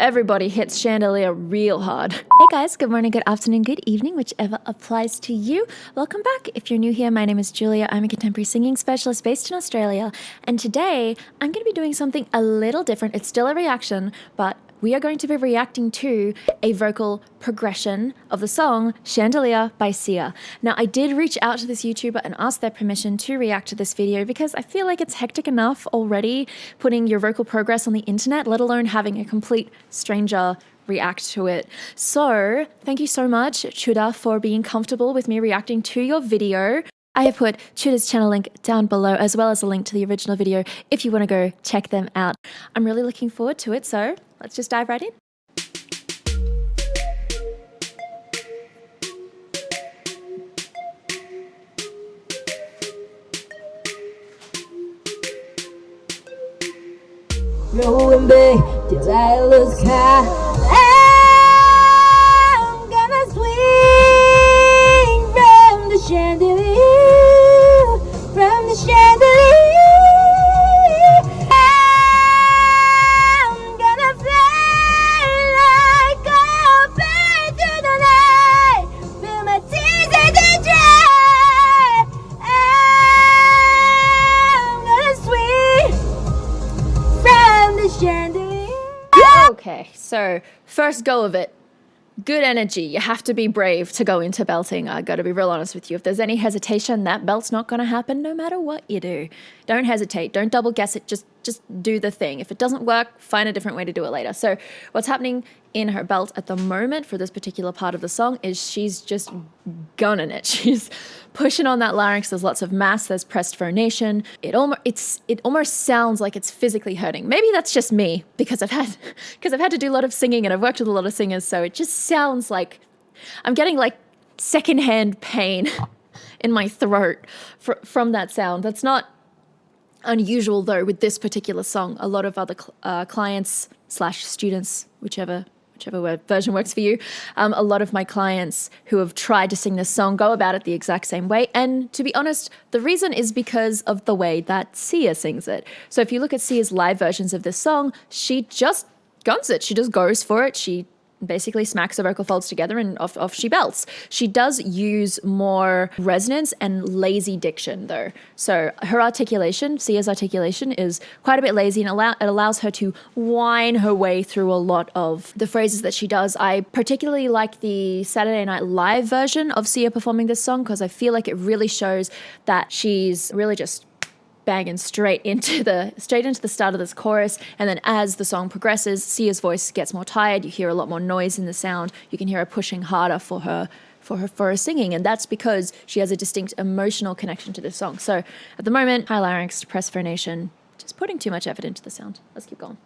everybody hits Chandelier real hard. Hey guys, good morning, good afternoon, good evening, whichever applies to you. Welcome back. If you're new here, my name is Julia. I'm a contemporary singing specialist based in Australia. And today I'm going to be doing something a little different. It's still a reaction, but we are going to be reacting to a vocal progression of the song Chandelier by Sia. Now, I did reach out to this YouTuber and ask their permission to react to this video because I feel like it's hectic enough already putting your vocal progress on the internet, let alone having a complete stranger react to it. So thank you so much, Chuther, for being comfortable with me reacting to your video. I have put Chuther's channel link down below, as well as a link to the original video if you want to go check them out. I'm really looking forward to it, so let's just dive right in. Rolling big, desireless car. I'm gonna swing from the chandelier, from the chandelier. I'm gonna fly like a bird through the night, feel my tears as they dry. I'm gonna swing from the chandelier. Okay, so first go of it. Good energy. You have to be brave to go into belting. I got to be real honest with you. If there's any hesitation, that belt's not going to happen no matter what you do. Don't hesitate. Don't double guess it. Just do the thing. If it doesn't work, find a different way to do it later. So what's happening in her belt at the moment for this particular part of the song is she's just gunning it. She's pushing on that larynx. There's lots of mass. There's pressed phonation. It almost sounds like it's physically hurting. Maybe that's just me because I've had to do a lot of singing and I've worked with a lot of singers. So it just sounds like I'm getting like secondhand pain in my throat from that sound. That's not unusual though with this particular song. A lot of other clients / students, whichever version works for you. A lot of my clients who have tried to sing this song go about it the exact same way. And to be honest, the reason is because of the way that Sia sings it. So if you look at Sia's live versions of this song, she just guns it. She just goes for it. She basically smacks her vocal folds together and off she belts. She does use more resonance and lazy diction though. So her articulation, Sia's articulation, is quite a bit lazy and it allows her to whine her way through a lot of the phrases that she does. I particularly like the Saturday Night Live version of Sia performing this song because I feel like it really shows that she's really just banging straight into the start of this chorus, and then as the song progresses, Sia's voice gets more tired. You hear a lot more noise in the sound. You can hear her pushing harder for her singing, and that's because she has a distinct emotional connection to this song. So at the moment, high larynx, pressed phonation, just putting too much effort into the sound. Let's keep going.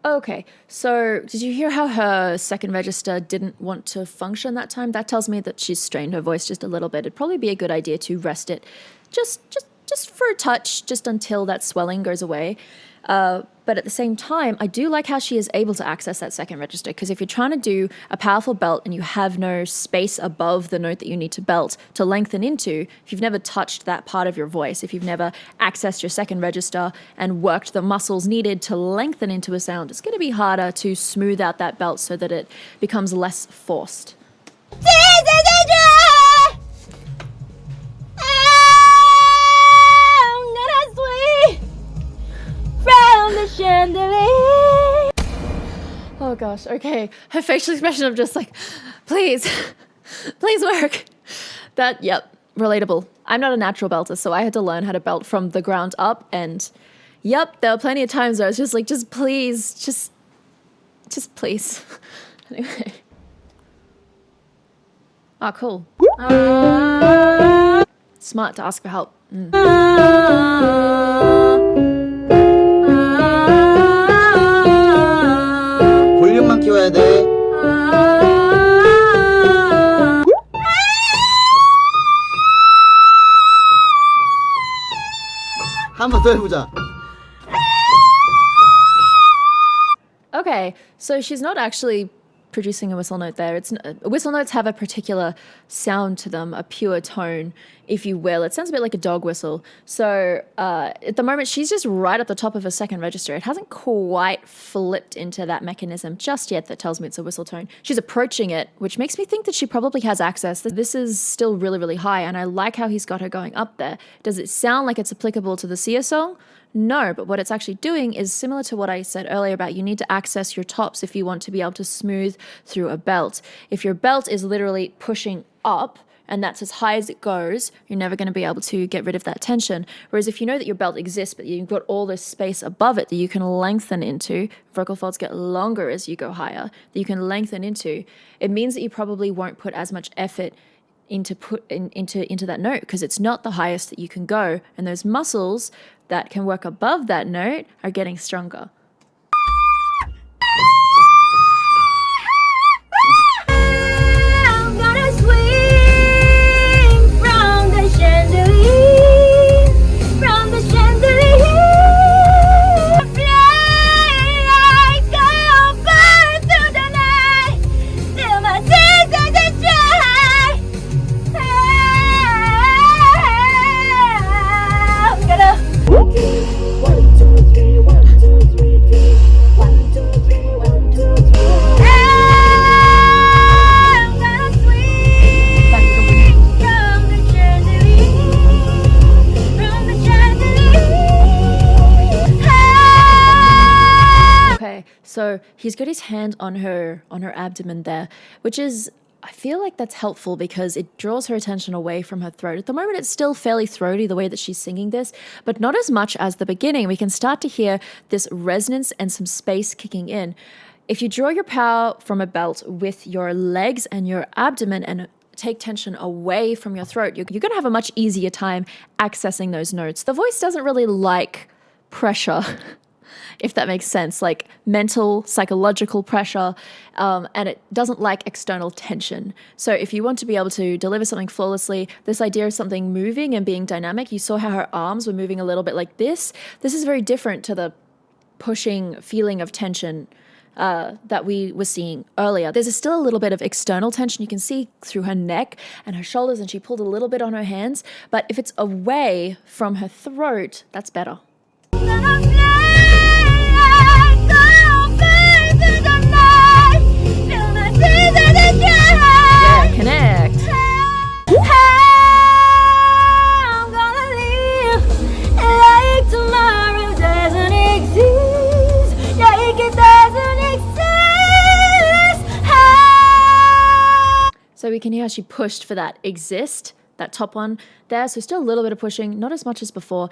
Okay, so did you hear how her second register didn't want to function that time? That tells me that she's strained her voice just a little bit. It'd probably be a good idea to rest it just for a touch, just until that swelling goes away. But at the same time, I do like how she is able to access that second register, because if you're trying to do a powerful belt and you have no space above the note that you need to belt to lengthen into, if you've never touched that part of your voice, if you've never accessed your second register and worked the muscles needed to lengthen into a sound, it's going to be harder to smooth out that belt so that it becomes less forced. Oh gosh, okay. Her facial expression of just like, please work. Yep, relatable. I'm not a natural belter, so I had to learn how to belt from the ground up, and yep, there were plenty of times where I was just like, just please, just please. Anyway. Ah, cool. Smart to ask for help. 볼륨만 키워야 돼. 한 번 더 해보자. Okay, so she's not actually producing a whistle note there. Whistle notes have a particular sound to them, a pure tone, if you will. It sounds a bit like a dog whistle. So at the moment, she's just right at the top of her second register. It hasn't quite flipped into that mechanism just yet that tells me it's a whistle tone. She's approaching it, which makes me think that she probably has access. This is still really, really high, and I like how he's got her going up there. Does it sound like it's applicable to the Sia song? No, but what it's actually doing is similar to what I said earlier about you need to access your tops if you want to be able to smooth through a belt. If your belt is literally pushing up and that's as high as it goes, you're never going to be able to get rid of that tension. Whereas if you know that your belt exists, but you've got all this space above it that you can lengthen into, vocal folds get longer as you go higher, that you can lengthen into, it means that you probably won't put as much effort into that note because it's not the highest that you can go, and those muscles that can work above that note are getting stronger. I'm gonna swing from the chandelier, from the chandelier. Fly like a bird through the night, till my tears are dry. I'm gonna. 1, 2, 3, 1, 2, 3, 1, 2, 3, 1, 2, 3. I'm gonna swing from the chandelier, from the chandelier. Okay, so he's got his hand on her abdomen there, which is, I feel like that's helpful because it draws her attention away from her throat. At the moment, it's still fairly throaty the way that she's singing this, but not as much as the beginning. We can start to hear this resonance and some space kicking in. If you draw your power from a belt with your legs and your abdomen and take tension away from your throat, you're going to have a much easier time accessing those notes. The voice doesn't really like pressure. If that makes sense, like mental, psychological pressure, and it doesn't like external tension. So if you want to be able to deliver something flawlessly, this idea of something moving and being dynamic, you saw how her arms were moving a little bit like this. This is very different to the pushing feeling of tension that we were seeing earlier. There's still a little bit of external tension you can see through her neck and her shoulders, and she pulled a little bit on her hands, but if it's away from her throat, that's better. Gonna fly like a bird through the night, till my tears are dry. Yeah, connect. I'm gonna live like tomorrow doesn't exist, like it doesn't exist. So we can hear how she pushed for that exist, that top one there. So still a little bit of pushing, not as much as before.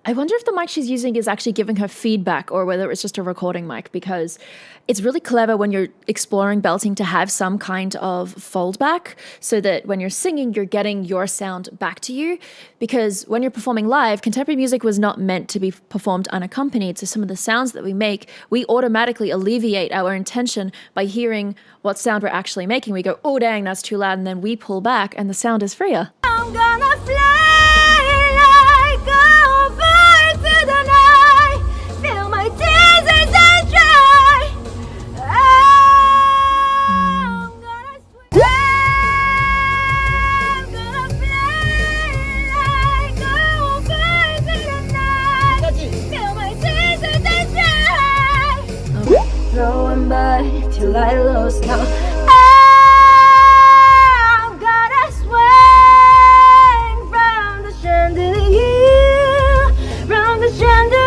I wonder if the mic she's using is actually giving her feedback or whether it's just a recording mic, because it's really clever when you're exploring belting to have some kind of fold back so that when you're singing, you're getting your sound back to you. Because when you're performing live, contemporary music was not meant to be performed unaccompanied. So some of the sounds that we make, we automatically alleviate our intention by hearing what sound we're actually making. We go, oh, dang, that's too loud. And then we pull back and the sound is freer. I'm gonna fly like a bird through the night, till my tears are dry. I'm gonna fly like a bird through the night, till my tears are dry. Throwing back till I lost count. I'm gonna swing from the chandelier, from the chandelier.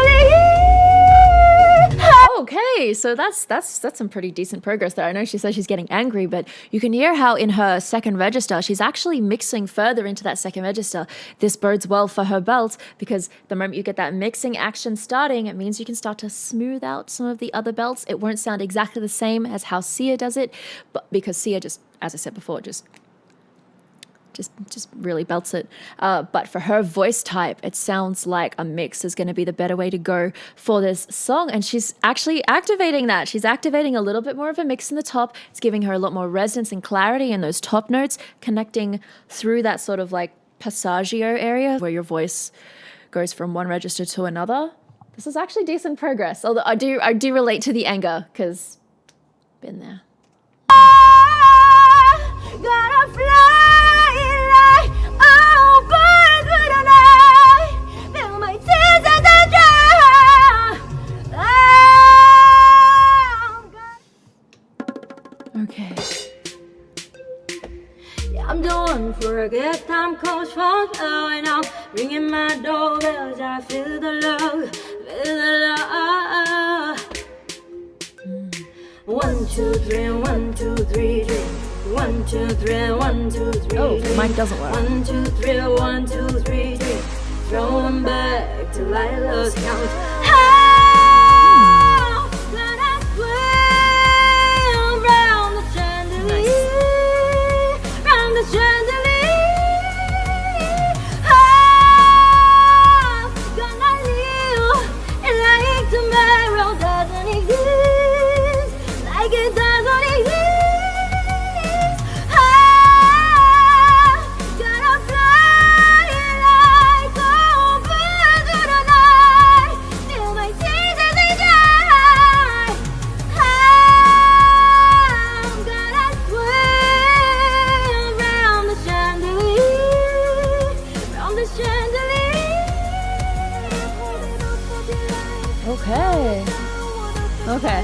Okay, so that's some pretty decent progress there. I know she says she's getting angry, but you can hear how in her second register, she's actually mixing further into that second register. This bodes well for her belt because the moment you get that mixing action starting, it means you can start to smooth out some of the other belts. It won't sound exactly the same as how Sia does it, but because Sia just, as I said before, just really belts it. But for her voice type, it sounds like a mix is going to be the better way to go for this song. And she's actually activating that. She's activating a little bit more of a mix in the top. It's giving her a lot more resonance and clarity in those top notes, connecting through that sort of like passaggio area where your voice goes from one register to another. This is actually decent progress. Although I do relate to the anger because been there. Gotta fly like all birds with an eye. Feel my tears as I dry. Okay. Yeah, I'm the one for a good time calls from and I'm ringing my doorbells. I feel the love, feel the love. 1, 2, 3, 1, 2, 3, drink. 1, 2, 3, 1, 2, 3. Oh, mine doesn't work. 1, 2, 3, 1, 2, 3, drink. Throw 'em back till I lost count. How can I swim round the chandelier? Round the chandelier. How can I live like tomorrow doesn't exist? Like it doesn't exist. Okay.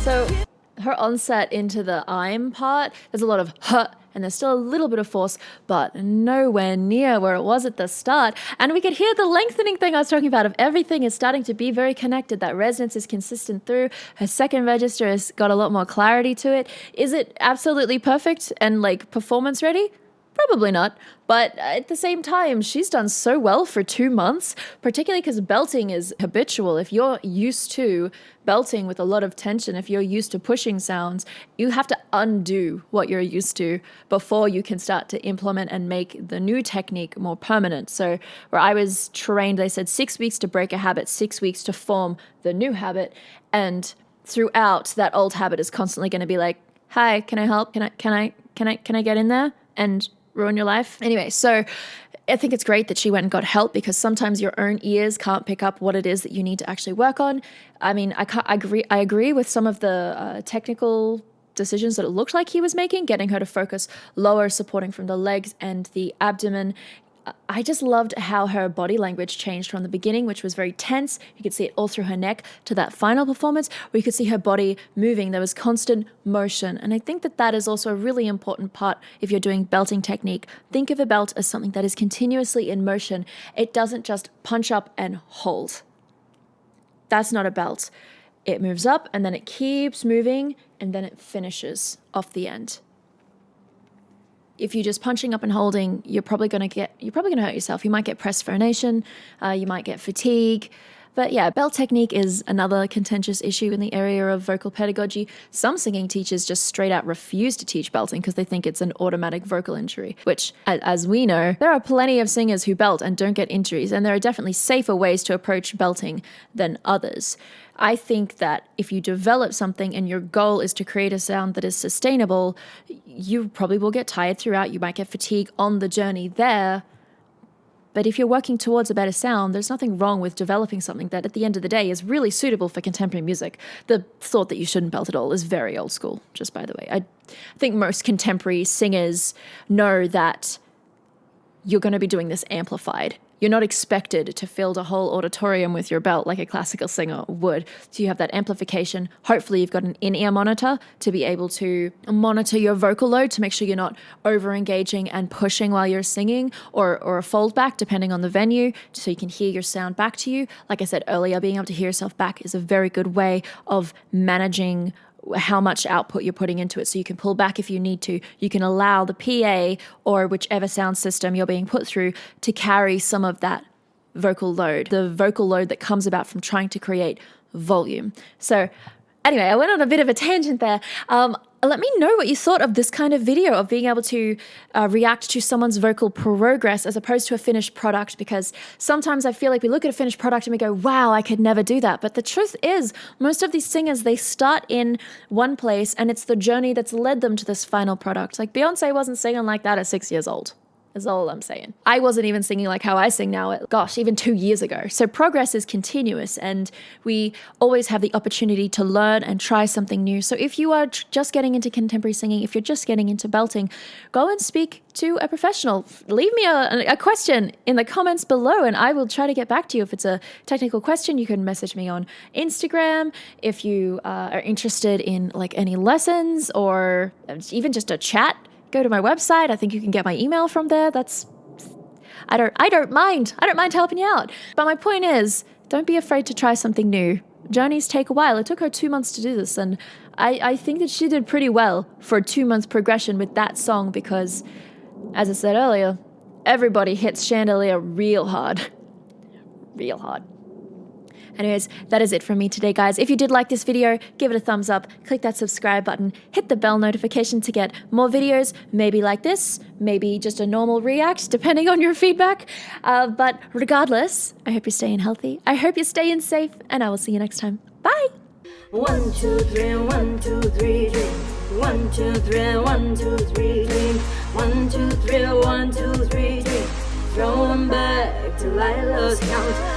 So her onset into the I'm part, there's a lot of huh, and there's still a little bit of force, but nowhere near where it was at the start. And we could hear the lengthening thing I was talking about of everything is starting to be very connected. That resonance is consistent through. Her second register has got a lot more clarity to it. Is it absolutely perfect and like performance ready? Probably not. But at the same time, she's done so well for 2 months, particularly because belting is habitual. If you're used to belting with a lot of tension, if you're used to pushing sounds, you have to undo what you're used to before you can start to implement and make the new technique more permanent. So where I was trained, they said 6 weeks to break a habit, 6 weeks to form the new habit. And throughout, that old habit is constantly going to be like, hi, can I help? Can I get in there? And ruin your life. Anyway, so I think it's great that she went and got help because sometimes your own ears can't pick up what it is that you need to actually work on. I mean, I agree with some of the technical decisions that it looked like he was making, getting her to focus lower, supporting from the legs and the abdomen. I just loved how her body language changed from the beginning, which was very tense. You could see it all through her neck to that final performance where you could see her body moving. There was constant motion. And I think that that is also a really important part if you're doing belting technique. Think of a belt as something that is continuously in motion. It doesn't just punch up and hold. That's not a belt. It moves up and then it keeps moving and then it finishes off the end. If you're just punching up and holding, you're probably going to hurt yourself. You might get perspiration, you might get fatigue. But yeah, belt technique is another contentious issue in the area of vocal pedagogy. Some singing teachers just straight out refuse to teach belting because they think it's an automatic vocal injury, which, as we know, there are plenty of singers who belt and don't get injuries, and there are definitely safer ways to approach belting than others. I think that if you develop something and your goal is to create a sound that is sustainable, you probably will get tired throughout. You might get fatigue on the journey there. But if you're working towards a better sound, there's nothing wrong with developing something that at the end of the day is really suitable for contemporary music. The thought that you shouldn't belt at all is very old school, just by the way. I think most contemporary singers know that you're going to be doing this amplified. You're not expected to fill the whole auditorium with your belt like a classical singer would. So you have that amplification. Hopefully you've got an in-ear monitor to be able to monitor your vocal load to make sure you're not over-engaging and pushing while you're singing, or a fold back depending on the venue so you can hear your sound back to you. Like I said earlier, being able to hear yourself back is a very good way of managing how much output you're putting into it. So you can pull back if you need to. You can allow the PA or whichever sound system you're being put through to carry some of that vocal load, the vocal load that comes about from trying to create volume. So anyway, I went on a bit of a tangent there. Let me know what you thought of this kind of video, of being able to react to someone's vocal progress as opposed to a finished product, because sometimes I feel like we look at a finished product and we go, wow, I could never do that. But the truth is, most of these singers, they start in one place and it's the journey that's led them to this final product. Like Beyonce wasn't singing like that at 6 years old. is all I'm saying. I wasn't even singing like how I sing now, gosh, even 2 years ago. So progress is continuous and we always have the opportunity to learn and try something new. So if you are just getting into contemporary singing, if you're just getting into belting, go and speak to a professional. Leave me a question in the comments below and I will try to get back to you. If it's a technical question, you can message me on Instagram. If you are interested in like any lessons or even just a chat, go to my website. I think you can get my email from there. I don't mind helping you out. But my point is, don't be afraid to try something new. Journeys take a while. It took her 2 months to do this, and I think that she did pretty well for a 2-month progression with that song because, as I said earlier, everybody hits Chandelier real hard. Real hard. Anyways, that is it from me today, guys. If you did like this video, give it a thumbs up, click that subscribe button, hit the bell notification to get more videos, maybe like this, maybe just a normal react, depending on your feedback. But regardless, I hope you're staying healthy, I hope you're staying safe, and I will see you next time. Bye! 1, 2, 3, 1, 2, 3, drink. 1, 2, 3, 1, 2, 3, drink. 1, 2, 3, 1, 2, 3, drink. Throw 'em back till I lost count.